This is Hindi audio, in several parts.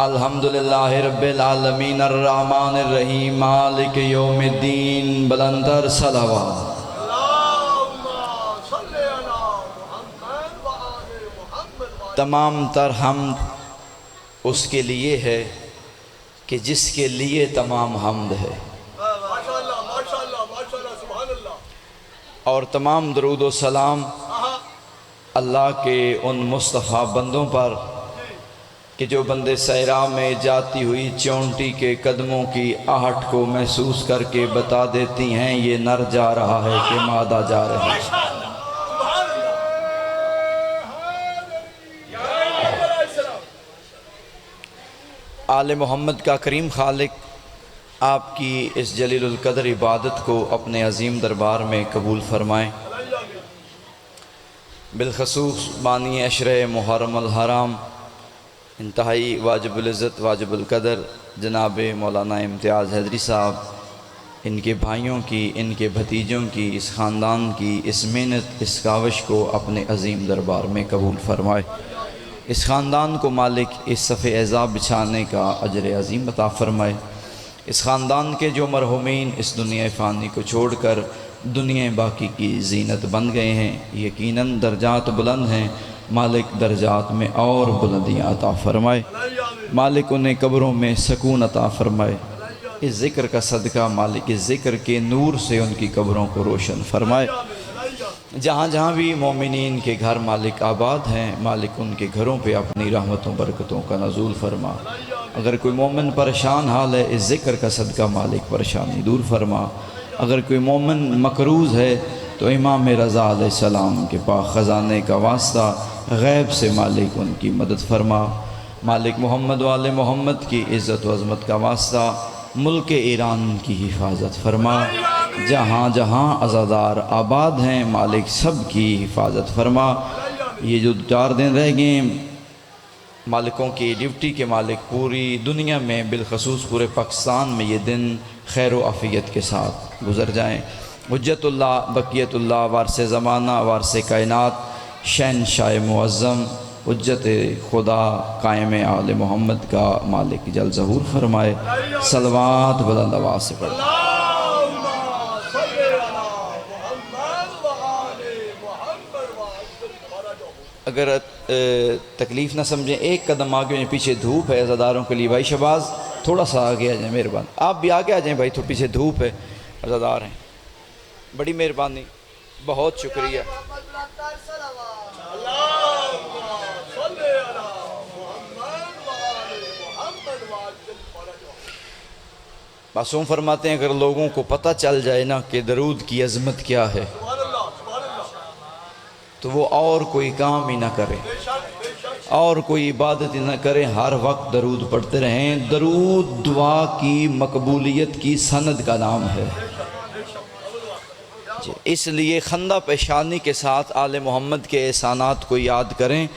अल्हम्दुलिल्लाहि रब्बिल आलमीन अर्रहमानिर रहीम मालिक यौमिद्दीन बुलंदर सलावत। तमाम तर हम्द उसके लिए है कि जिसके लिए तमाम हम्द है, और तमाम दरूद व सलाम अल्लाह के उन मुस्तफ़ा बंदों पर कि जो बंदे सहरा में जाती हुई चौंटी के कदमों की आहट को महसूस करके बता देती हैं ये नर जा रहा है कि मादा जा रही है। आले मोहम्मद का करीम खालिक आपकी इस जलीलुल कदर इबादत को अपने अजीम दरबार में कबूल फरमाएँ। बिलखसूस बानी अशरे मुहर्रम अल हराम इंतहाई वाजिबुल इज़्ज़त वाजिबुल कदर जनाब मौलाना इम्तियाज़ हैदरी साहब, इनके भाइयों की, इनके भतीजों की, इस ख़ानदान की इस मेहनत, इस काविश को अपने अजीम दरबार में कबूल फरमाए। इस ख़ानदान को मालिक इस सफ़े एज़ाब बिछाने का अजर अज़ीम अता फ़रमाए। इस ख़ानदान के जो मरहुमीन इस दुनिया फ़ानी को छोड़कर दुनिया बाकी की जीनत बन गए हैं, यकीनन दर्जात बुलंद हैं। मालिक दर्जात में और बुलंदियाँ अता फ़रमाए। मालिक उन्हें कब्रों में सकून अता फ़रमाए। इस ज़िक्र का सदका मालिक इस ज़िक्र के नूर से उनकी कब्रों को रोशन फरमाए। जहाँ जहाँ भी मोमिनीन के घर मालिक आबाद हैं, मालिक उनके घरों पे अपनी रहमतों बरकतों का नज़ूल फरमा। अगर कोई मोमिन परेशान हाल है, इस ज़िक्र का सदका मालिक परेशानी दूर फरमा। अगर कोई मोमिन मकरूज़ है तो इमाम रज़ा अलैहिस्सलाम के पास ख़जाने का वास्ता गैब से मालिक उनकी मदद फरमा। मालिक मोहम्मद वाले मोहम्मद की इज़्ज़त व अज़मत का वास्ता मुल्क ईरान की हिफाजत फरमा। जहाँ जहाँ अज़ादार आबाद हैं मालिक सब की हिफाजत फरमा। ये जो 4 दिन रह गए मालिकों की ड्यूटी के मालिक पूरी दुनिया में बिलखसूस पूरे पाकिस्तान में ये दिन खैर व आफ़ियत के साथ गुज़र जाएँ। हुज्जतुल्लाह बक़ियतुल्लाह वारिस ज़माना वारिस कायनात शहंशाह मुअज़्ज़म हुज्जत खुदा कायम आले मोहम्मद का मालिक जल ज़हूर फरमाए। सलवात बुलंद आवाज़ से पढ़। अगर तकलीफ़ ना समझें, एक कदम आगे पीछे धूप है अज़ादारों के लिए। भाई शबाज़ थोड़ा सा आगे आ जाए मेहरबान, आप भी आगे आ जाएं भाई, तो पीछे धूप है अज़ादार हैं। बड़ी मेहरबानी, बहुत शुक्रिया। मासूम फरमाते हैं अगर लोगों को पता चल जाए ना कि दरूद की अज़मत क्या है तो वो और कोई काम ही ना करें और कोई इबादत ही ना करें, हर वक्त दरूद पढ़ते रहें। दरूद दुआ की मकबूलियत की सनद का नाम है। इसलिए खंदा पेशानी के साथ आले मोहम्मद के एहसानात को याद करें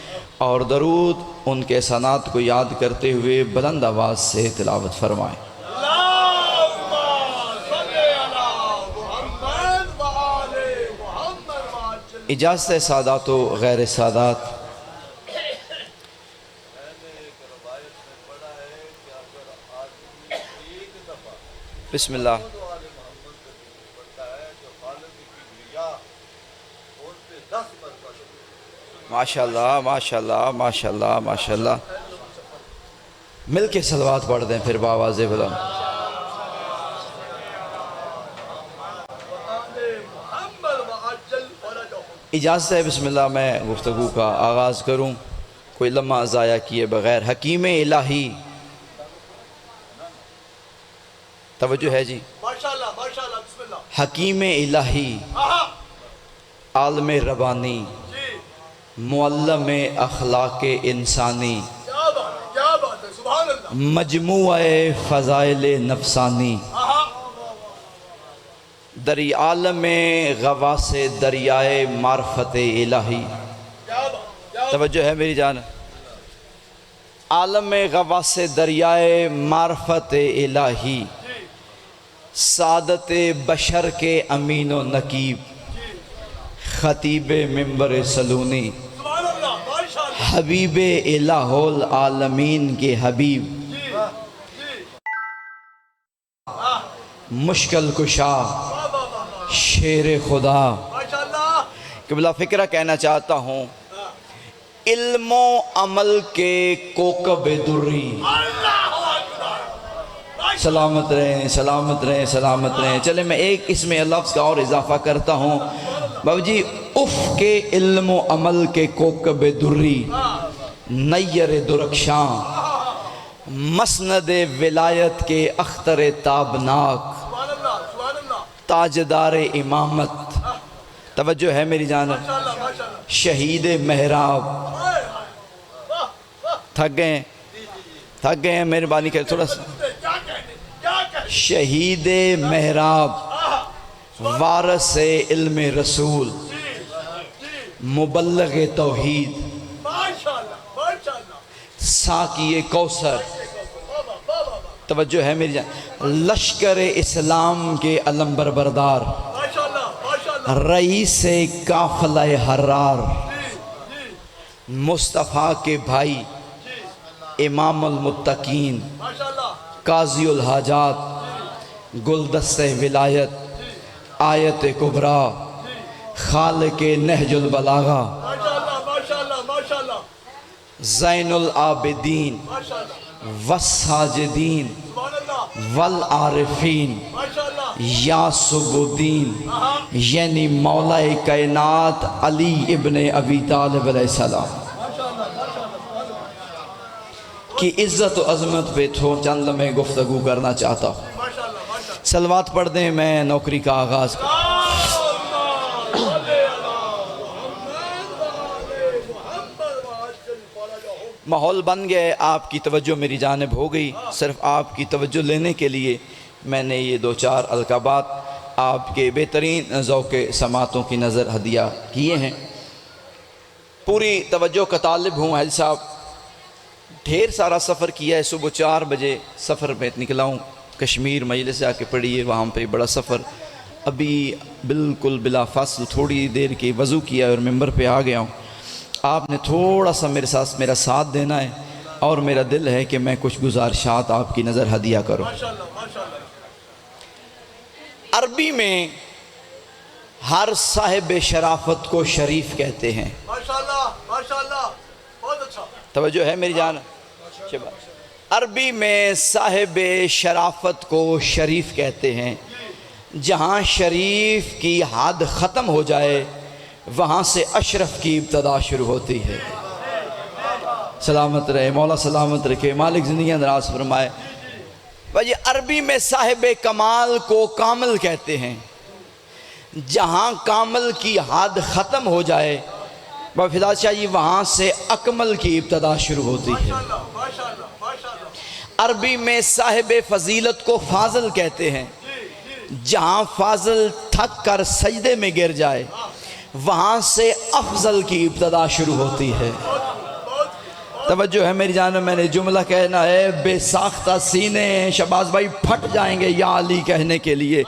और दरूद उनके एहसानात को याद करते हुए बुलंद आवाज़ से तिलावत फरमाएँ। इजाज़त है सादात व गैर सादात, बिस्मिल्लाह। माशाल्लाह माशाल्लाह माशाल्लाह माशाल्लाह। मिल के सलवात पढ़ दें फिर बावाज़े बुलंद। इजाज़त है बिस्मिल्लाह, मैं गुफ्तगू का आगाज़ करूँ कोई लम्हा ज़ाया किए बग़ैर। हकीम इलाही, तवज्जो है जी, माशाअल्लाह माशाअल्लाह बिस्मिल्लाह। हकीम इलाही आलम रबानी मुअल्लम अखलाक इंसानी मजमुए फ़ज़ाइल नफ़सानी दरी आलम गवासे दरियाए मार्फत इलाही। तवज्जो है मेरी जान। आलम गवासे दरियाए मार्फत इलाही सादत बशर के अमीनो नकीब खतीब मिंबर सलूनी हबीब इलाहुल आलमीन के हबीब, मुश्किल कुशा शेर खुदा। क़िबला फ़िक्रा कहना चाहता हूँ, इल्मो अमल के कोकब दुर्री, सलामत रहें सलामत रहें सलामत रहें। चले मैं एक इसमें लफ्ज़ का और इजाफ़ा करता हूँ बाबू जी, उफ़ के इल्मो अमल के कोकब दुर्री, नैयर दुरख्शां, मसनद विलायत के अख्तर ताबनाक, ताजदार इमामत। तवज्जो है मेरी जान, शहीद महराब। थक गए हैं, मेहरबानी कर थोड़ा सा। शहीद महराब, वारस इल्म रसूल, मुबल्लग तौहीद, साकी कौसर। तवज्जो है मेरी जान, लश्कर इस्लाम के अलम्बर बरदार, रईस काफिला हर्रार, मुस्तफ़ा के भाई, इमामुल मुत्तकीन, काज़ीउल हाजात, गुलदस्ते विलायत, आयत कुबरा, खालिक़े नहजुल बलागा, ज़ैनुल आबिदीन, वस्साजिदीन, वल आरिफीन, यासुबुद्दीन, यानी मौलाए कायनात अली इब्ने अबी तालिब अलैहिस्सलाम की इज़्ज़त और अज़मत पे थोड़ा चंद लम्हे गुफ्तगू करना चाहता हूँ। सलवात पढ़ दें, मैं नौकरी का आगाज़ कर। माहौल बन गया, आपकी तवज्जो मेरी जानिब हो गई। सिर्फ आपकी तवज्जो लेने के लिए मैंने ये दो चार अलकाबात आपके बेहतरीन ज़ौक़ समातों की नज़र हदिया किए हैं। पूरी तवज्जो का तालिब हूँ। हाजी साहब ढेर सारा सफ़र किया है, सुबह 4 बजे सफ़र में निकला हूँ कश्मीर, मजलिस से आके पढ़ी है वहाँ पे बड़ा सफ़र। अभी बिल्कुल बिला फासल थोड़ी देर के वज़ू किया और मेंबर पे आ गया हूँ। आपने थोड़ा सा मेरा साथ देना है और मेरा दिल है कि मैं कुछ गुजारिशात आपकी नज़र हदिया करूँ। अरबी में हर साहिब शराफत को शरीफ कहते हैं। माशाल्लाह माशाल्लाह, बहुत अच्छा। तवज्जो है मेरी जान। अरबी में साहिब शराफत को शरीफ कहते हैं। जहाँ शरीफ की हद ख़त्म हो जाए वहाँ से अशरफ की इब्तदा शुरू होती है। सलामत रहे मौला, सलामत रखे मालिक, ज़िंदगी दराज फरमाए। भाई अरबी में साहिब कमाल को कामिल कहते हैं। जहाँ कामिल की हद ख़त्म हो जाए फिदा चाहिए वहाँ से अकमल की इब्तदा शुरू होती है। अरबी में साहिब फजीलत को फाजिल कहते हैं। जहाँ फाजिल थक कर सजदे में गिर जाए वहाँ से अफजल की इब्तदा शुरू होती है। तवज्जो है मेरी जान, मैंने जुमला कहना है, बेसाख्ता सीने शबाज भाई फट जाएंगे या अली कहने के लिए।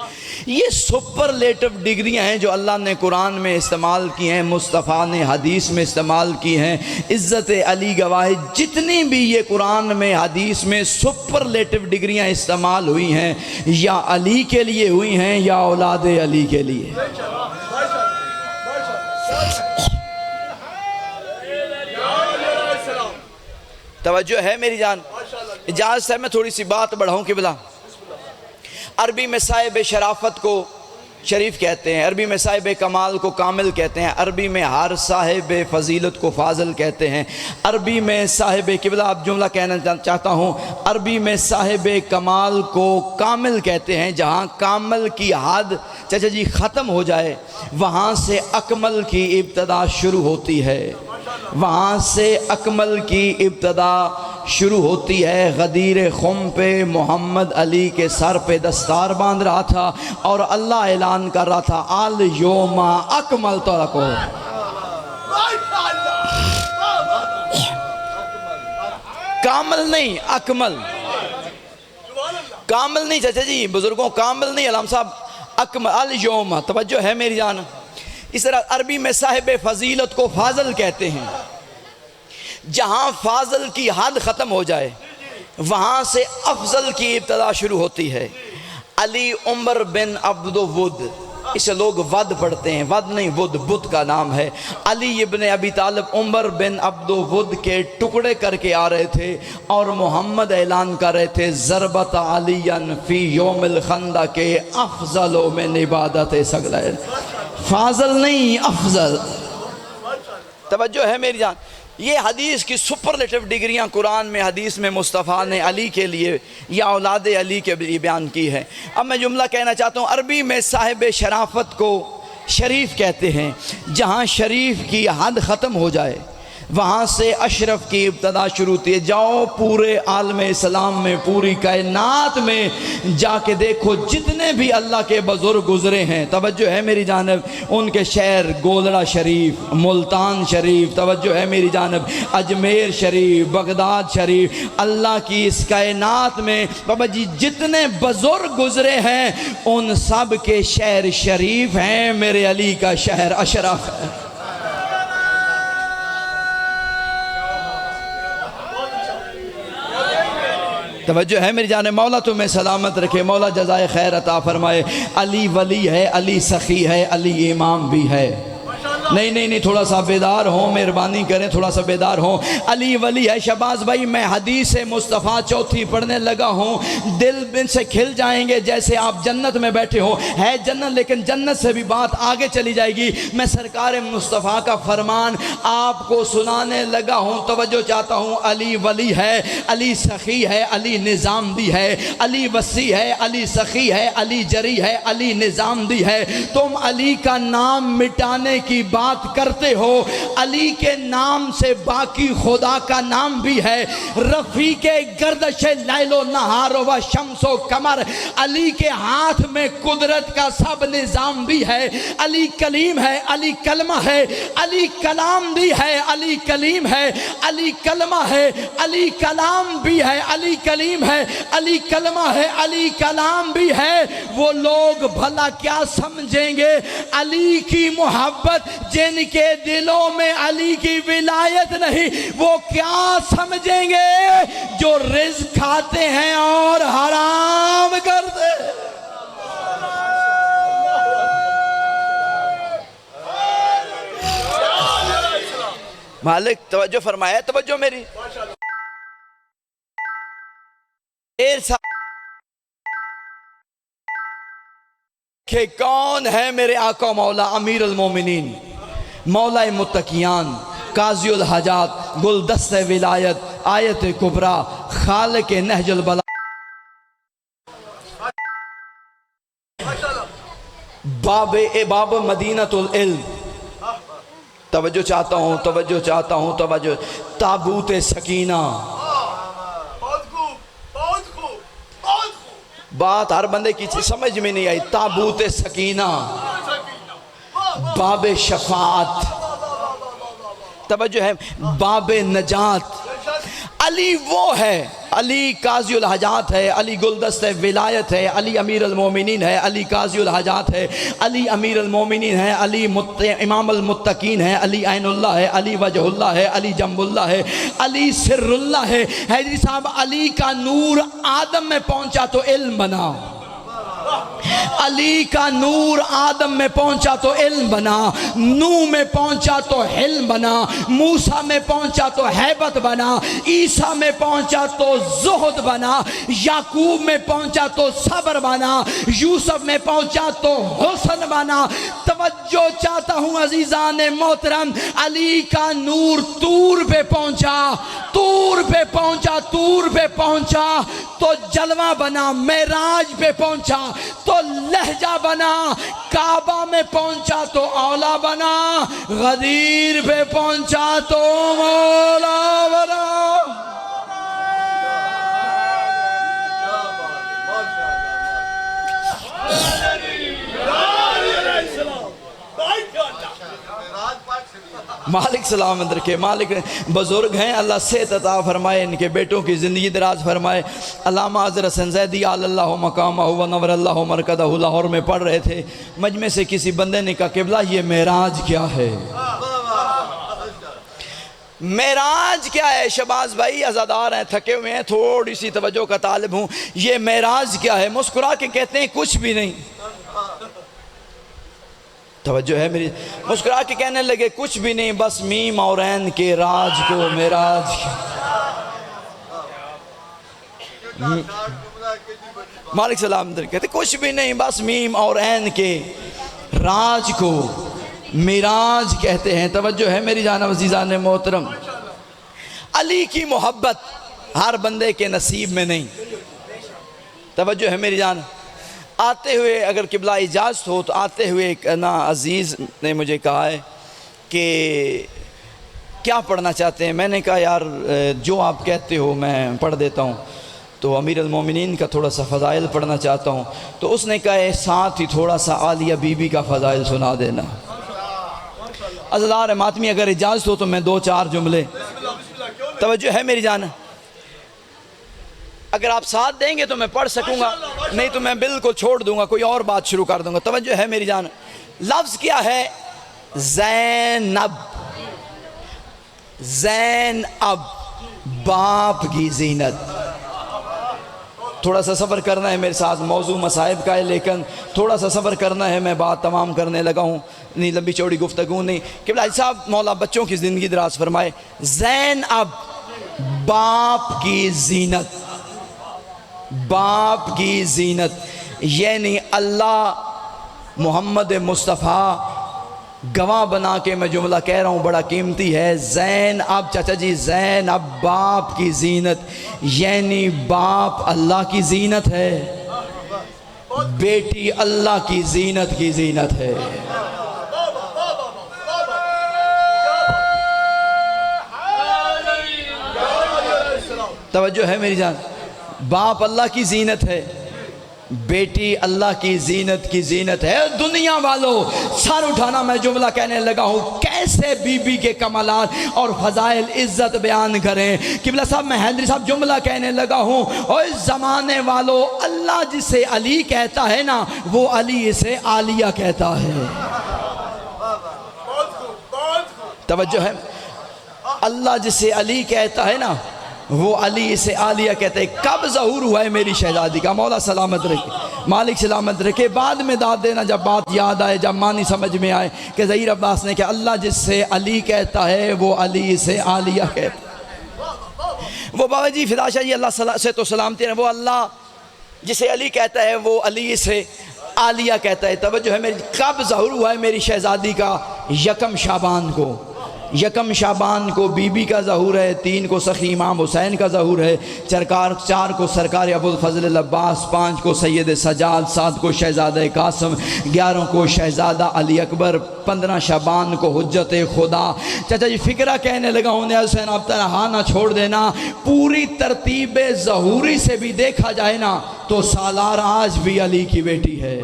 ये सुपरलेटिव डिग्रियां हैं जो अल्लाह ने कुरान में इस्तेमाल की हैं, मुस्तफ़ा ने हदीस में इस्तेमाल की हैं। इज़्ज़त अली गवाही, जितनी भी ये कुरान में हदीस में सुपरलेटिव डिग्रियां इस्तेमाल हुई हैं या अली के लिए हुई हैं या औलाद अली के लिए। तवज्जो है मेरी जान। इजाज़त है मैं थोड़ी सी बात बढ़ाऊँ क़िबला। अरबी में साहिब शराफत को शरीफ कहते हैं, अरबी में साहिब कमाल को कामिल कहते हैं, अरबी में हर साहिब फजीलत को फाजिल कहते हैं। अरबी में साहिब क़िबला, अब जुमला कहना चाहता हूँ, अरबी में साहिब कमाल को कामिल कहते हैं। जहाँ कामिल की हद चाचा जी ख़त्म हो जाए वहाँ से अकमल की इब्तदा शुरू होती है। वहाँ से अकमल की इब्तदा शुरू होती है। गदीर खुम पे मोहम्मद अली के सर पे दस्तार बांध रहा था और अल्लाह ऐलान कर रहा था, अल योमा अकमल तो रखो। कामल नहीं, अकमल। कामल नहीं चाचा जी बुजुर्गों, कामल नहीं अलाम साहब, अकमल, अल योमा। तवज्जो है मेरी जान। इस तरह अरबी में साहिब फजीलत को फाजिल कहते हैं। जहाँ फाजल की हद ख़त्म हो जाए वहाँ से अफजल की इब्तदा शुरू होती है। अली उमर बिन अब्दुवुद, इसे लोग वद पढ़ते हैं, वद नहीं वुद, बुत का नाम है। अली इब्ने अबी तालिब उमर बिन अब्दुवुद के टुकड़े करके आ रहे थे और मोहम्मद ऐलान कर रहे थे ज़रबत अलियन फ़ी यौमिल खंदा के अफजलो में इबादत सगलैन। फाजल नहीं, अफजल। तवज्जो है मेरी जान। ये हदीस की सुपरलेटिव डिग्रियाँ कुरान में, हदीस में मुस्तफ़ा ने अली के लिए या औलाद अली के लिए बयान की है। अब मैं जुमला कहना चाहता हूँ। अरबी में साहिब शराफत को शरीफ कहते हैं। जहाँ शरीफ की हद ख़त्म हो जाए वहाँ से अशरफ की इब्तदा शुरू होती है। जाओ पूरे आलम इस्लाम में, पूरी कायनात में जाके देखो, जितने भी अल्लाह के बुज़ुर्ग गुज़रे हैं, तवज्जो है मेरी जानब, उनके शहर गोलड़ा शरीफ, मुल्तान शरीफ, तवज्जो है मेरी जानब, अजमेर शरीफ, बगदाद शरीफ, अल्लाह की इस कायनात में बाबा जी जितने बुज़ुर्ग गुज़रे हैं उन सब के शहर शरीफ हैं। मेरे अली का शहर अशरफ है। तवज्जो है मेरी जाने। मौला तुम्हें सलामत रखे, मौला जज़ाए खैर अता फरमाए। अली वली है, अली सखी है, अली इमाम भी है। नहीं नहीं नहीं, थोड़ा सा बेदार हो, मेहरबानी करें, थोड़ा सा बेदार हो। अली वली है। शबाज भाई, मैं हदीस मुस्तफ़ा चौथी पढ़ने लगा हूँ, दिल बिन से खिल जाएंगे जैसे आप जन्नत में बैठे हो। है जन्नत, लेकिन जन्नत से भी बात आगे चली जाएगी। मैं सरकार मुस्तफ़ा का फरमान आपको सुनाने लगा हूँ, तवज्जो चाहता हूँ। अली वली है, अली सखी है, अली निज़ाम दी है, अली वसी है, अली सखी है, अली जरी है, अली निज़ाम दी है। तुम अली का नाम मिटाने की बात करते हो, अली के नाम से बाकी खुदा का नाम भी है। रफ़ी के गर्दश लैलो नहारो व शम्सो कमर, अली के हाथ में कुदरत का सब निज़ाम भी है। अली कलीम है, अली कलमा है, अली कलाम भी है, अली कलीम है, अली कलमा है, अली कलाम भी है, अली कलीम है, अली कलमा है, अली कलाम भी है। वो लोग भला क्या समझेंगे अली की मोहब्बत जिनके दिलों में अली की विलायत नहीं, वो क्या समझेंगे जो रिज़्क़ खाते हैं और हराम करते। मालिक तवज्जो फरमाया, तवज्जो मेरी। कि कौन है मेरे आका मौला अमीर अल मोमिनीन, मौला मुत्तकियान, काज़ियुल हाजात, गुलदस्ते विलायत, आयत कुबरा, खालिक नहजुल बला, बाब मदीनतुल इल्म। तवज्जो चाहता हूँ, तवज्जो चाहता हूँ, तवज्जो। ताबूत सकीना, बात हर बंदे की समझ में नहीं आई। ताबूत सकीना, बाब शफात, तवज्जो है, बाब नजात। अली वो है, अली काज़ियुल हाजात है, अली गुलदस्ते विलायत है, अली अमीर अल मोमिनीन है, अली काज़ियुल हाजात है, अली अमीर अल मोमिनीन है, अली इमाम अल मुत्तकीन है, अली ऐनुल्लाह है, अली वजहुल्लाह है, अली जम्बुल्लाह है, अली सिर्रुल्लाह है। हैदरी साहब, अली का नूर आदम में पहुंचा तो इल्म बना, अली का नूर आदम में पहुंचा तो इल्म बना, नूह में पहुंचा तो हिल्म बना, मूसा में पहुंचा तो हैबत बना, ईसा में पहुंचा तो जुहद बना, याकूब में पहुंचा तो सब्र बना, यूसुफ में पहुंचा तो हुस्न बना। तवज्जो चाहता हूं अजीजान मोहतरम, अली का नूर तूर पे पहुंचा, तूर पे पहुंचा, तूर पे पहुंचा तो जलवा बना, मेराज पे पहुंचा तो लहजा बना, काबा में पहुंचा तो औला बना, गदीर पे पहुंचा तो मौला बना। मालिक सलामत रखे, मालिक बुजुर्ग हैं, अल्लाह सेहत अता फरमाए, इनके बेटों की ज़िंदगी दराज फरमाए। अल्लामा हज़रत हसन ज़ैदी अल्लाहु मक़ामहु व नव्वरल्लाहु मरकदहु लाहौर में पढ़ रहे थे। मजमे से किसी बंदे ने कहा, क़िबला ये मेराज क्या है? मेराज क्या है शबाज भाई? अज़ादार हैं, थके हुए हैं, थोड़ी सी तवज्जो का तालिब हूँ। ये मेराज क्या है? मुस्कुरा के कहते हैं कुछ भी नहीं। तवज्जो है मेरी? मुस्कुरा के कहने लगे कुछ भी नहीं, बस मीम और ऐन के राज को मेराज। मालिक सलाम कहते कुछ भी नहीं, बस मीम और ऐन के राज को मिराज कहते हैं। तवज्जो है मेरी जान अज़ीज़ान मोहतरम। अली की मोहब्बत हर बंदे के नसीब में नहीं। तवज्जो है मेरी जान। आते हुए अगर किबला इजाज़त हो तो आते हुए एक ना अज़ीज़ ने मुझे कहा है कि क्या पढ़ना चाहते हैं? मैंने कहा यार जो आप कहते हो मैं पढ़ देता हूँ। तो अमीर अल मोमिनीन का थोड़ा सा फ़ज़ाइल पढ़ना चाहता हूँ। तो उसने कहा है साथ ही थोड़ा सा आलिया बीबी का फ़ज़ाइल सुना देना। अज़दार मातमी अगर इजाज़त हो तो मैं 2-4 जुमले। तवज्जो है मेरी जान। अगर आप साथ देंगे तो मैं पढ़ सकूँगा, नहीं तो मैं बिल्कुल छोड़ दूँगा, कोई और बात शुरू कर दूँगा। तवज्जो है मेरी जान। लफ्ज़ क्या है? ज़ैनब। ज़ैनब बाप की ज़ीनत। थोड़ा सा सब्र करना है मेरे साथ, मौजू मसाइब का है लेकिन थोड़ा सा सब्र करना है। मैं बात तमाम करने लगा हूँ, नहीं लंबी चौड़ी गुफ्तगू नहीं। कि भाई साहब मौला बच्चों की ज़िंदगी दराज फरमाए। ज़ैनब बाप की ज़ीनत, बाप की ज़ीनत, यानी अल्लाह मोहम्मद मुस्तफ़ा गवाह बना के मैं जुमला कह रहा हूँ, बड़ा कीमती है। ज़ैनब चाचा जी, ज़ैनब बाप की ज़ीनत, यानी बाप अल्लाह की ज़ीनत है, बेटी अल्लाह की ज़ीनत की ज़ीनत है। तवज्जो है मेरी जान। बाप अल्लाह की ज़ीनत है, बेटी अल्लाह की ज़ीनत की ज़ीनत है। दुनिया वालों सर उठाना, मैं जुमला कहने लगा हूँ कैसे बीबी के कमालात और फ़ज़ाइल इज़्ज़त बयान करें। किबला साहब मैं हैदरी साहब जुमला कहने लगा हूँ। और इस ज़माने वालों अल्लाह जिसे अली कहता है ना, वो अली इसे आलिया कहता है। तवज्जो है। अल्लाह जिसे अली कहता है ना, वो अली इसे आलिया कहते हैं। कब ज़हूर हुआ है मेरी शहज़ादी का? मौला सलामत रखे, मालिक सलामत रखे। बाद में दाद देना जब बात याद आए, जब मानी समझ में आए कि ज़हीर अब्बास ने कहा अल्लाह जिससे अली कहता है वो अली इसे आलिया कहता है। वो बाबा जी फ़िदा शाह जी अल्लाह से तो सलामती है, वो अल्लाह जिसे अली कहता है वो अली इसे आलिया कहता है। तवज्जो है मेरी। कब ज़हूर हुआ है मेरी शहज़ादी का? यकम शाबान को। यकम शाबान को बीबी का ज़हूर है, 3 को सखी इमाम हुसैन का ज़हूर है, 4 को सरकार अबुल फजल अब्बास, 5 को सैयद सजाद, 7 को शहज़ादा कासम, 11 को शहज़ादा अली अकबर, 15 शाबान को हुज्जत खुदा। चाचा जी फ़िक्रा कहने लगा हूँ हुसैन, आप तनहा ना छोड़ देना। पूरी तरतीब ज़हूरी से भी देखा जाए ना तो सालार आज भी अली की बेटी है।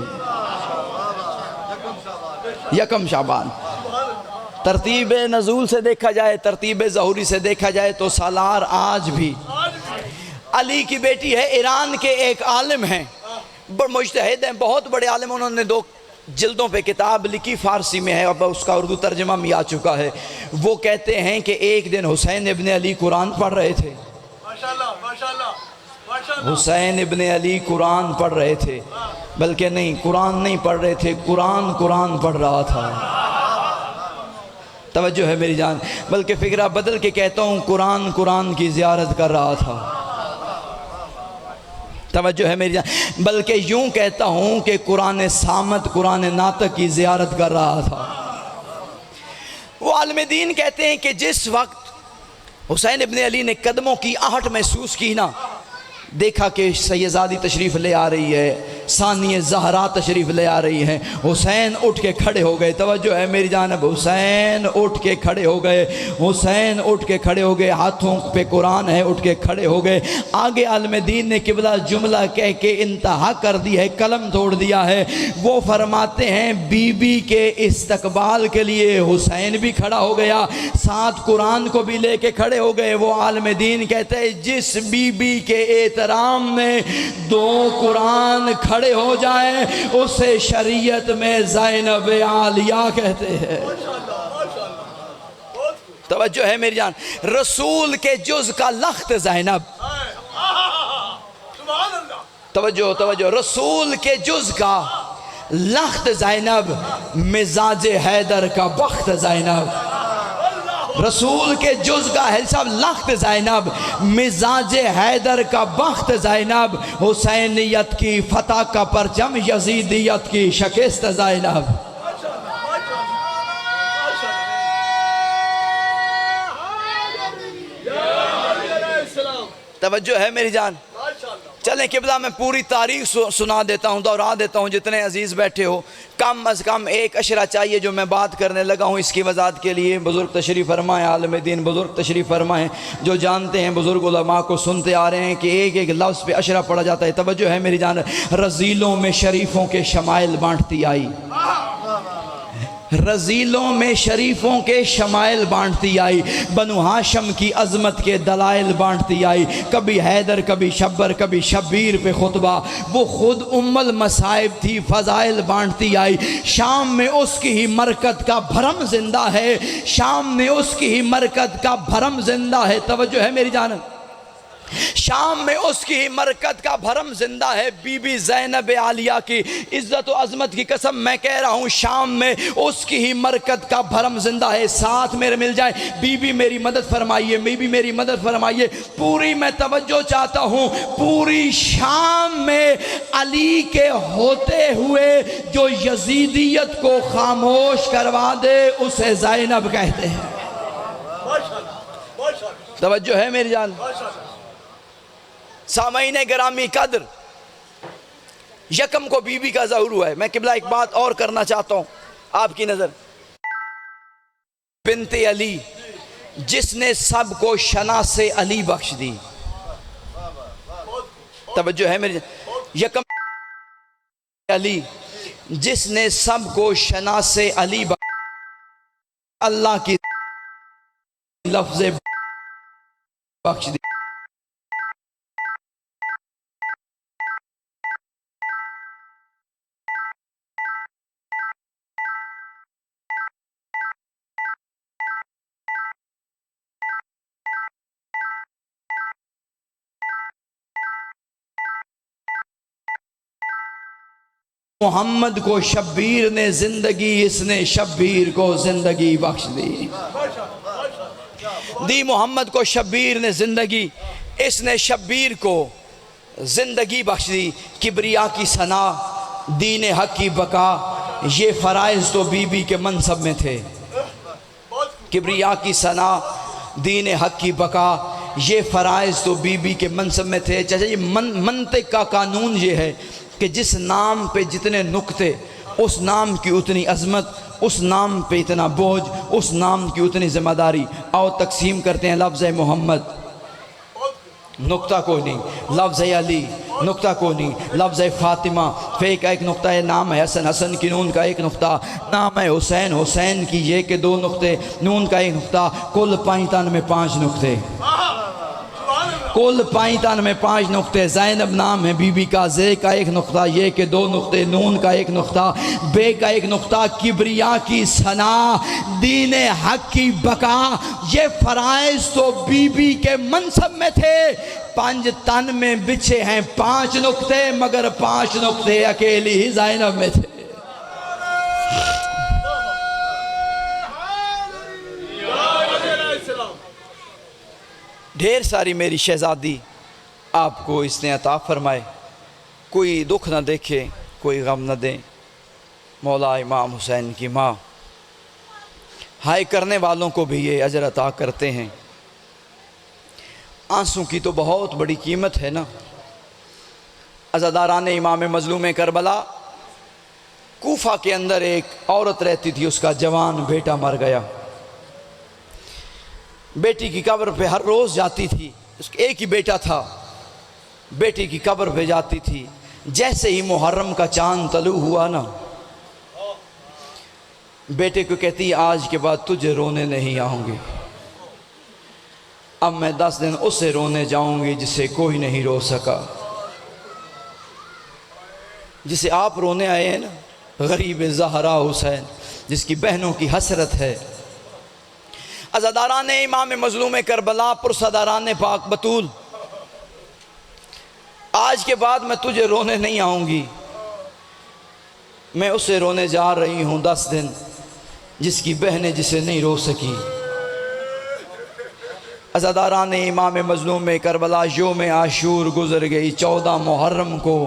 यकम शाबान। तरतीब नज़ूल से देखा जाए, तरतीब ज़हूरी से देखा जाए तो सालार आज भी अली की बेटी है। ईरान के एक आलिम हैं, बड़े मुज्तहिद हैं, बहुत बड़े आलिम। उन्होंने 2 जिल्दों पे किताब लिखी, फ़ारसी में है, अब उसका उर्दू तर्जमा भी आ चुका है। वो कहते हैं कि एक दिन हुसैन इब्ने अली कुरान पढ़ रहे थे। हुसैन इब्ने अली कुरान पढ़ रहे थे, बल्कि नहीं, कुरान नहीं पढ़ रहे थे, कुरान पढ़ रहा था। तवज्जो है मेरी जान। बल्कि फ़िक्रा बदल के कहता हूँ, कुरान की ज़ियारत कर रहा था। तवज्जो है मेरी जान। बल्कि यूँ कहता हूँ कि कुरान सामत, कुरान नातक की ज़ियारत कर रहा था। वो आलिम दीन कहते हैं कि जिस वक्त हुसैन इब्ने अली ने कदमों की आहट महसूस की ना, देखा कि सैयदादी तशरीफ़ ले आ रही है, सानिया ज़हरा तशरीफ़ ले आ रही है, हुसैन उठ के खड़े हो गए। तवज्जो है मेरी जानब। हुसैन उठ के खड़े हो गए, हुसैन उठ के खड़े हो गए, हाथों पे कुरान है, उठ के खड़े हो गए। आगे आलिम दीन ने किबला जुमला कह के इंतहा कर दी है, कलम तोड़ दिया है। वो फरमाते हैं बीबी के इस्तकबाल के लिए हुसैन भी खड़ा हो गया, साथ कुरान को भी लेके खड़े हो गए। वो आलिम दीन कहते हैं जिस बीबी के एहतराम में 2 कुरान खड़े हो जाए उसे शरीयत में ज़ैनब आलिया कहते हैं। तवज्जो है मेरी जान, रसूल के जुज का लख्त ज़ैनब, तवज्जो तवज्जो, रसूल के जुज का लख्त ज़ैनब, मिजाज हैदर का बख्त ज़ैनब, रसूल के जुज का है सब लख्त ज़ैनब, मिजाज हैदर का बख्त ज़ैनब, हुसैनियत की फतह का परचम, यजीदियत की शिकस्त ज़ैनब। तवज्जो है मेरी जान। चलें किबला, मैं पूरी तारीख सुना देता हूँ, दोहरा देता हूँ, जितने अजीज़ बैठे हो कम अज़ कम एक अशरा चाहिए जो मैं बात करने लगा हूँ। इसकी वजाहत के लिए बुज़ुर्ग तशरीफ़ फरमाएँ, आलम दीन बुज़ुर्ग तशरीफ़ फरमाएँ, जो जानते हैं बुज़ुर्ग उलमा को सुनते आ रहे हैं कि एक एक लफ्ज़ पे अशरा पड़ा जाता है। तवज्जो है मेरी जान। रज़ीलों में शरीफ़ों के शमाइल बाँटती आई, रज़ीलों में शरीफों के शमाइल बाँटती आई, बनु हाशम की अज़मत के दलाइल बाँटती आई, कभी हैदर कभी शब्बर कभी शब्बीर पे खुतबा, वो खुद उम्मुल मसाइब थी, फ़ज़ाइल बाँटती आई। शाम में उसकी ही मरकत का भरम ज़िंदा है, शाम में उसकी ही मरकत का भरम ज़िंदा है। तवज्जो है मेरी जान। शाम में उसकी ही मरकत का भरम जिंदा है। बीबी ज़ैनब आलिया की इज्जत व अजमत की कसम मैं कह रहा हूँ, शाम में उसकी ही मरकत का भरम जिंदा है। साथ मेरे मिल जाए, बीबी मेरी मदद फरमाइए, बीबी मेरी मदद फरमाइए। पूरी मैं तवज्जो चाहता हूँ, पूरी शाम में अली के होते हुए जो यजीदियत को खामोश करवा दे उसे ज़ैनब कहते हैं। तवज्जो है मेरी जान। सामईने ग्रामी कद्र, यकम को बीबी का ज़हूर हुआ है। मैं किबला एक बात और करना चाहता हूँ आपकी नज़र। बिनते अली जिसने सबको शना से अली बख्श दी। तवज्जो है मेरी। यकम अली जिसने सबको शना से अली अल्लाह की लफ्ज़ बख्श दी। मोहम्मद को शब्बीर ने जिंदगी, इसने शब्बीर को जिंदगी बख्श दी। दी मोहम्मद को शब्बीर ने जिंदगी, इसने शब्बीर को जिंदगी बख्श दी। किबरिया की सना, दीन हक की बका, ये फ़राइज़ तो बीबी के मनसब में थे। किबरिया की सना, दीन हक की बका, ये फ़राइज़ तो बीबी के मनसब में थे। चाचा ये मंतिक का कानून ये है कि जिस नाम पे जितने नुक्ते, उस नाम की उतनी अज़मत, उस नाम पे इतना बोझ, उस नाम की उतनी ज़िम्मेदारी। आओ तकसीम करते हैं। लफ्ज़ मोहम्मद नुक्ता कोई नहीं, लफ्ज़ अली नुक्ता कोई नहीं, लफ्ज़ फ़ातिमा फ़े का एक नुक्ता है, नाम है हसन, हसन की नून का एक नुक्ता, नाम है हुसैन, हुसैन की ये के दो नुक्ते, नून का एक नुक्ता, कुल 5 नुक्ते, कुल 5 नुक्ते। ज़ैनब नाम है बीबी का, जे का एक नुक्ता, ये के 2 नुक्ते, नून का एक नुक्ता, बे का एक नुक्ता। किबरिया की सना, दीन हक की बका, ये फ़राइज़ तो बीबी के मनसब में थे। 5 तन में बिछे हैं 5 नुक्ते, मगर 5 नुक्ते अकेली ही ज़ैनब में थे। ढेर सारी मेरी शहज़ादी आपको इसने अता फरमाए, कोई दुख न देखे, कोई गम न दे। मौला इमाम हुसैन की माँ, हाय करने वालों को भी ये अजर अता करते हैं। आंसू की तो बहुत बड़ी कीमत है ना। अज़ादारान इमाम मज़लूम करबला, कूफा के अंदर एक औरत रहती थी, उसका जवान बेटा मर गया। बेटी की कब्र पे हर रोज़ जाती थी, उसका एक ही बेटा था, बेटी की कब्र पे जाती थी। जैसे ही मुहर्रम का चांद तलू हुआ ना, बेटे को कहती आज के बाद तुझे रोने नहीं आऊँगी, अब मैं 10 दिन उसे रोने जाऊँगी जिसे कोई नहीं रो सका, जिसे आप रोने आए हैं ना, गरीब ज़हरा हुसैन, जिसकी बहनों की हसरत है। अज़ादारान इमाम मज़लूम करबला, पुरसदारान पाक बतूल, आज के बाद मैं तुझे रोने नहीं आऊँगी, मैं उसे रोने जा रही हूँ 10 दिन जिसकी बहनें जिसे नहीं रो सकी। अज़ादारान इमाम मज़लूम करबला योम आशूर गुज़र गई। 14 मुहर्रम को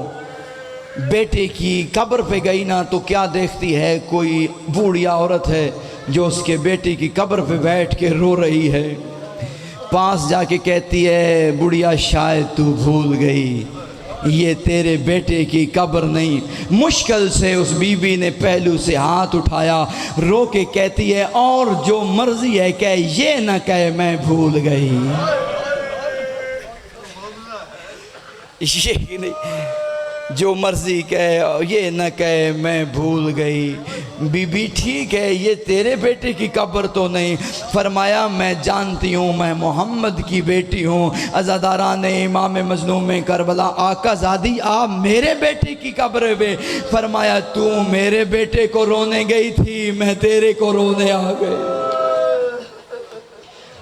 बेटे की कब्र पे गई ना तो क्या देखती है, कोई बूढ़िया औरत है जो उसके बेटे की कब्र पे बैठ के रो रही है। पास जाके कहती है, बुढ़िया शायद तू भूल गई, ये तेरे बेटे की कब्र नहीं। मुश्किल से उस बीबी ने पहलू से हाथ उठाया, रो के कहती है, और जो मर्जी है कह, ये ना कहे मैं भूल गई। ये नहीं, जो मर्जी कहे, ये न कहे मैं भूल गई। बीबी ठीक है, ये तेरे बेटे की कब्र तो नहीं। फरमाया मैं जानती हूँ, मैं मोहम्मद की बेटी हूँ। अज़ादारान इमाम मज़लूम करबला, आका ज़ादी आप मेरे बेटे की कब्र पे। फरमाया तू मेरे बेटे को रोने गई थी, मैं तेरे को रोने आ गई।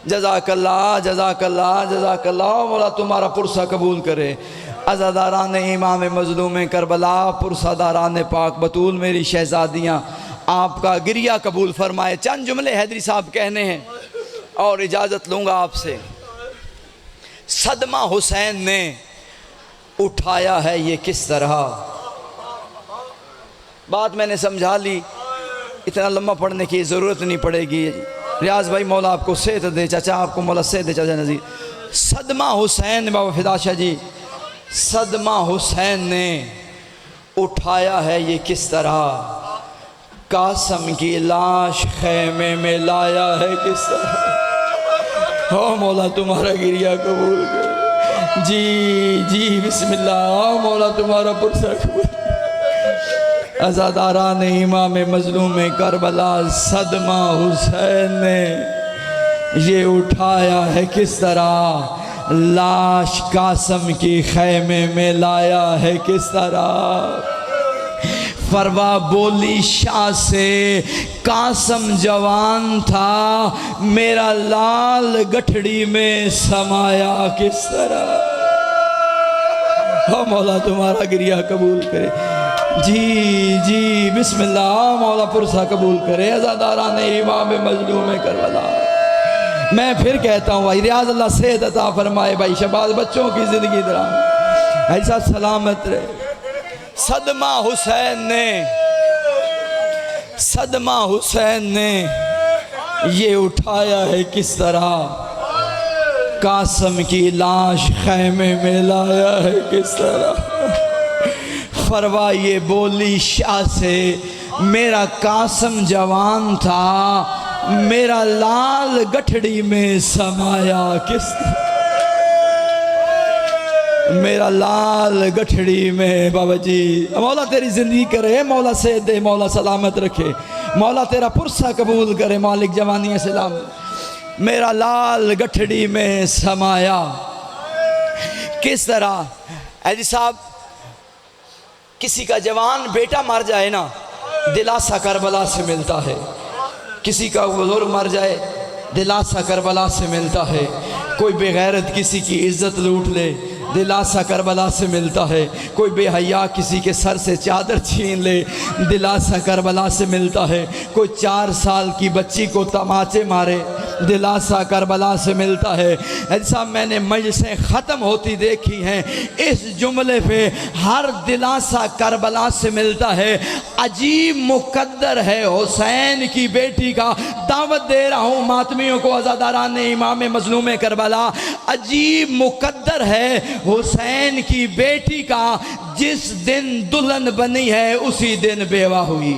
जज़ाकल्लाह जज़ाकल्लाह जज़ाकल्लाह, मौला तुम्हारा पुरसा कबूल करे। अज़ादारान इमाम मज़लूम करबला, पुरसादारान पाक बतूल, मेरी शहज़ादियाँ, आपका गिरिया कबूल फरमाए। चंद जुमले हैदरी साहब कहने हैं और इजाज़त लूँगा आपसे। सदमा हुसैन ने उठाया है ये किस तरह, बात मैंने समझा ली, इतना लम्बा पढ़ने की ज़रूरत नहीं पड़ेगी। रियाज भाई मौला आपको सेहत दे, चाचा आपको मौला सेहत दे, चाचा नज़ीर। सदमा हुसैन, बाबा फिदाशा जी, सदमा हुसैन ने उठाया है ये किस तरह, कासम की लाश खैमे में लाया है किस तरह। हो मौला तुम्हारा गिरिया कबूल कर। जी जी बिस्मिल्लाह, मौला तुम्हारा पुरसा कबूल। अज़ादारान इमाम मज़लूम करबला, सदमा हुसैन ने ये उठाया है किस तरह, लाश कासम की खैमे में लाया है किस तरह। फरवा बोली शाह से, कासम जवान था, मेरा लाल गठड़ी में समाया किस तरह। हो मौला तुम्हारा गिरिया कबूल करे। जी जी बिस्मिल्लाह, मौला पुरसा कबूल करे। अज़ादारान इमाम मज़लूम करबला, मैं फिर कहता हूँ भाई, रियाज अल्लाह सेहत अता फरमाए भाई, शबाज बच्चों की ज़िंदगी दराज ऐसा सलामत रहे। सदमा हुसैन ने, सदमा हुसैन ने ये उठाया है किस तरह, कासम की लाश खैमे में लाया है किस तरह। फरवा ये बोली शाह से, मेरा कासम जवान था, मेरा लाल गठड़ी में समाया किस तरह। मेरा लाल गठड़ी में, बाबा जी मौला तेरी जिंदगी करे, मौला से दे, मौला सलामत रखे, मौला तेरा पुरसा कबूल करे, मालिक जवानी सलाम। मेरा लाल गठड़ी में समाया किस तरह। ऐदी साहब, किसी का जवान बेटा मर जाए ना, दिलासा करबला से मिलता है। किसी का बुजुर्ग मर जाए, दिलासा करबला से मिलता है। कोई बेगैरत किसी की इज्जत लूट ले, दिलासा करबला से मिलता है। कोई बेहया किसी के सर से चादर छीन ले, दिलासा करबला से मिलता है। कोई 4 साल की बच्ची को तमाचे मारे, दिलासा करबला से मिलता है। ऐसा मैंने मजलिसें ख़त्म होती देखी हैं, इस जुमले पे हर दिलासा करबला से मिलता है। अजीब मुकद्दर है हुसैन की बेटी का। दावत दे रहा हूँ मातमियों को, अज़ादारान इमाम मज़लूम करबला, अजीब मुकद्दर है हुसैन की बेटी का। जिस दिन दुल्हन बनी है उसी दिन बेवा हुई।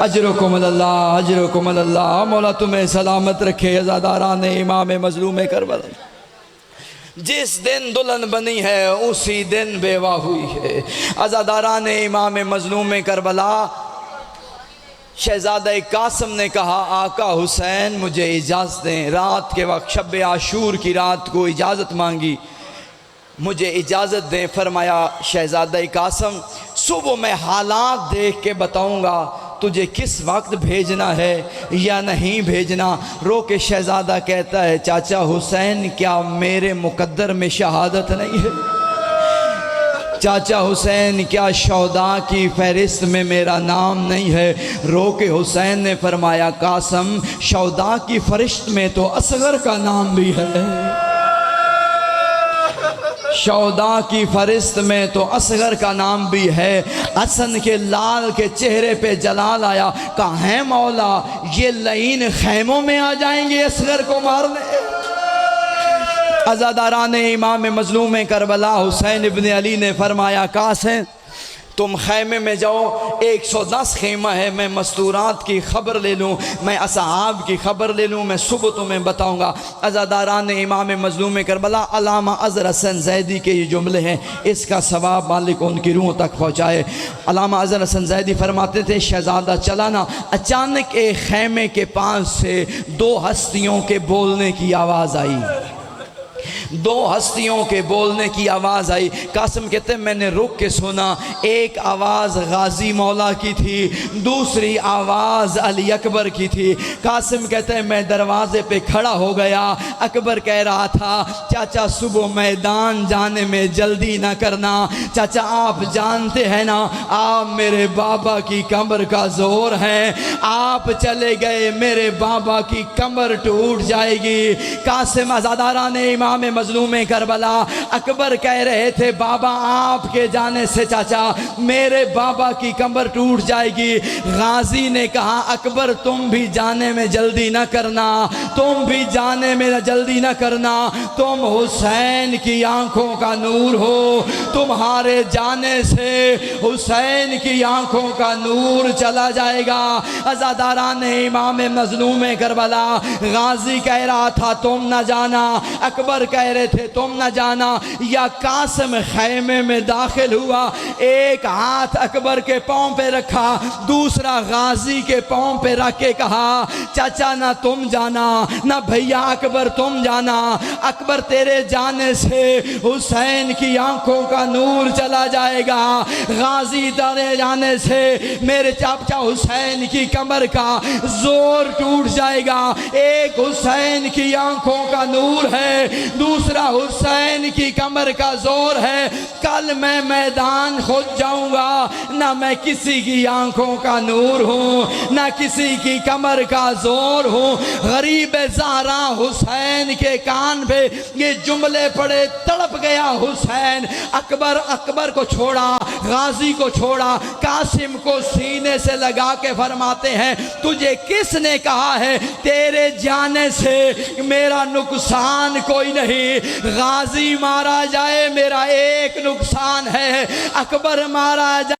अजरुकुमुल्लाह अजरुकुमुल्लाह, मौला तुम्हें सलामत रखे। अज़ादारान इमाम मज़लूम करबला, जिस दिन दुल्हन बनी है उसी दिन बेवा हुई है। अज़ादारान इमाम मज़लूम करबला, शहज़ादा कासम ने कहा, आका हुसैन मुझे इजाज़त दें। रात के वक्त शब आशूर की रात को इजाज़त मांगी, मुझे इजाज़त दें। फरमाया शहज़ादा कासम, सुबह मैं हालात देख के बताऊँगा, तुझे किस वक्त भेजना है या नहीं भेजना। रो के शहज़ादा कहता है चाचा हुसैन क्या मेरे मुकद्दर में शहादत नहीं है? चाचा हुसैन क्या शौदा की फहरिस्त में मेरा नाम नहीं है? रो के हुसैन ने फरमाया कासम शौदा की फरिश्त में तो असगर का नाम भी है। शौदा की फरिश्त में तो असगर का नाम भी है। हसन के लाल के चेहरे पे जलाल आया। कहा है मौला ये लईन खैमों में आ जाएंगे असगर को मारने। अज़ादारान इमाम मज़लूम करबला हुसैन इब्न अली ने फरमाया कासिम तुम खैमे में जाओ, 110 खेमा है, मैं मस्तूरात की ख़बर ले लूँ, मैं असहाब की ख़बर ले लूँ, मैं सुबह तुम्हें बताऊँगा। अज़ादारान इमाम मज़लूम करबला अल्लामा अज़हर हसन ज़ैदी के ये जुमले हैं, इसका सवाब मालिक उनकी रूह तक पहुँचाए। अल्लामा अज़हर हसन ज़ैदी फरमाते थे शहज़ादा चला ना, अचानक एक खैमे के पास से 2 हस्तियों के बोलने की आवाज़ आई। 2 हस्तियों के बोलने की आवाज़ आई। कासिम कहते मैंने रुक के सुना, एक आवाज़ गाजी मौला की थी, दूसरी आवाज़ अली अकबर की थी। कासिम कहते हैं मैं दरवाज़े पे खड़ा हो गया। अकबर कह रहा था चाचा सुबह मैदान जाने में जल्दी ना करना, चाचा आप जानते हैं ना आप मेरे बाबा की कमर का जोर है, आप चले गए मेरे बाबा की कमर टूट जाएगी। कासिम अज़ादारान इमाम मज़लूम करबला अकबर कह रहे थे बाबा आपके जाने से चाचा मेरे बाबा की कमर टूट जाएगी। गाजी ने कहा अकबर तुम भी जाने में जल्दी न करना, तुम भी जाने में जल्दी न करना, तुम हुसैन की आंखों का नूर हो, तुम्हारे जाने से हुसैन की आंखों का नूर चला जाएगा। अज़ादारान इमाम मज़लूम करबला गाजी कह रहा था तुम न जाना, अकबर कह रहे थे तुम न जाना। या कासिम खैमे में दाखिल हुआ, एक हाथ अकबर के पांव पे रखा, दूसरा गाजी के पांव पे रख के कहा चाचा ना तुम जाना, ना भैया अकबर तुम जाना, अकबर तेरे जाने से हुसैन की आंखों का नूर चला जाएगा, गाजी तेरे जाने से मेरे चाचा हुसैन की कमर का जोर टूट जाएगा। एक हुसैन की आंखों का नूर है, दूसरा हुसैन की कमर का जोर है। कल मैं मैदान खुद जाऊंगा, ना मैं किसी की आंखों का नूर हूँ, ना किसी की कमर का जोर हूँ। गरीब ज़हरा हुसैन के कान पे ये जुमले पड़े, तड़प गया हुसैन। अकबर को छोड़ा, गाजी को छोड़ा, कासिम को सीने से लगा के फरमाते हैं तुझे किसने कहा है तेरे जाने से मेरा नुकसान कोई नहीं, गाजी मारा जाए मेरा एक नुकसान है, अकबर मारा जाए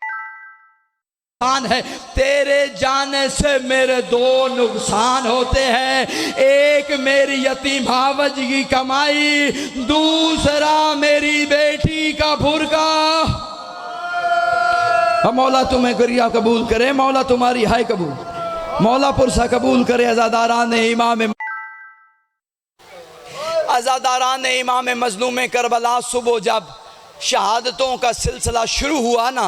है, तेरे जाने से मेरे 2 नुकसान होते हैं, एक मेरी यतीम भावज की कमाई, दूसरा मेरी बेटी का बुर्का। मौला तुम्हें गरिया कबूल करे, मौला तुम्हारी हाय कबूल, मौला पुरसा कबूल करे। अज़ादारान इमाम मज़लूम करबला सुबह जब शहादतों का सिलसिला शुरू हुआ ना,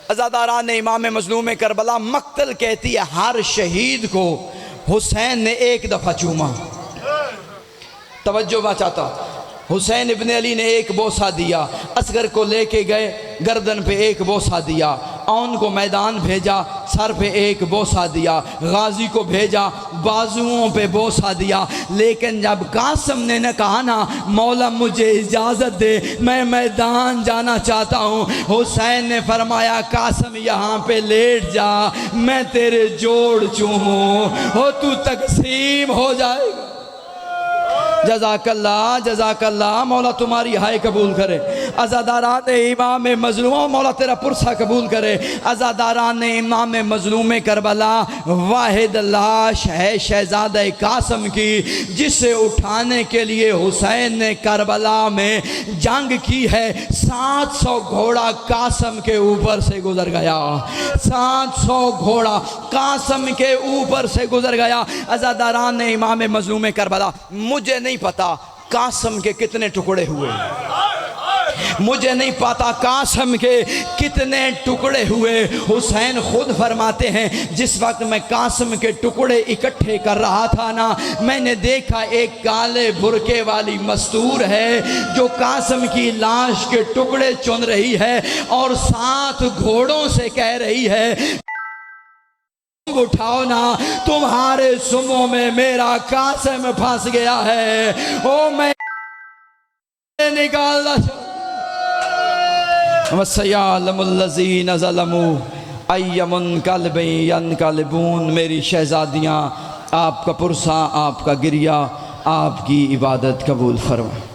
अज़ादारान इमाम मज़लूम करबला मक्तल कहती है हर शहीद को हुसैन ने एक दफ़ा चूमा। तवज्जो बचाता, हुसैन इब्न अली ने एक बोसा दिया, असगर को लेके गए, गर्दन पे एक बोसा दिया, औन को मैदान भेजा, सर पे एक बोसा दिया, गाजी को भेजा, बाजुओं पे बोसा दिया। लेकिन जब कासिम ने न कहा ना मौला मुझे इजाज़त दे मैं मैदान जाना चाहता हूँ, हुसैन ने फरमाया कासिम यहाँ पे लेट जा, मैं तेरे जोड़ चूमूँ, हो तू तकसीम हो जाएगा। जज़ाकल्लाह जज़ाकल्लाह, मौला तुम्हारी हाय कबूल करे। अज़ादारान इमाम मज़लूम, मौला तेरा पुरसा कबूल करे। अज़ादारान इमाम मज़लूम करबला वाहिद लाश है शहज़ादा कासिम की, जिसे उठाने के लिए हुसैन ने करबला में जंग की है। 700 घोड़ा कासिम के ऊपर से गुजर गया, 700 घोड़ा कासिम के ऊपर से गुजर गया। अज़ादारान इमाम मज़लूम करबला, मुझे नहीं पता कासिम के कितने टुकड़े हुए, मुझे नहीं पता कासम के कितने टुकड़े हुए। हुसैन खुद फरमाते हैं जिस वक्त मैं कासम के टुकड़े इकट्ठे कर रहा था ना, मैंने देखा एक काले बुरके वाली मस्तूर है जो कासम की लाश के टुकड़े चुन रही है और 7 घोड़ों से कह रही है उठाओ ना, तुम्हारे सुमों में मेरा कासम फंस गया है। ओ मैं निकाल वसयालमुल्लज़ीन ज़लमू अय्यमुन कल्बी यनकलिबून। मेरी शहजादियाँ, आपका पुरसा, आपका गिरिया, आपकी इबादत कबूल फरमाए।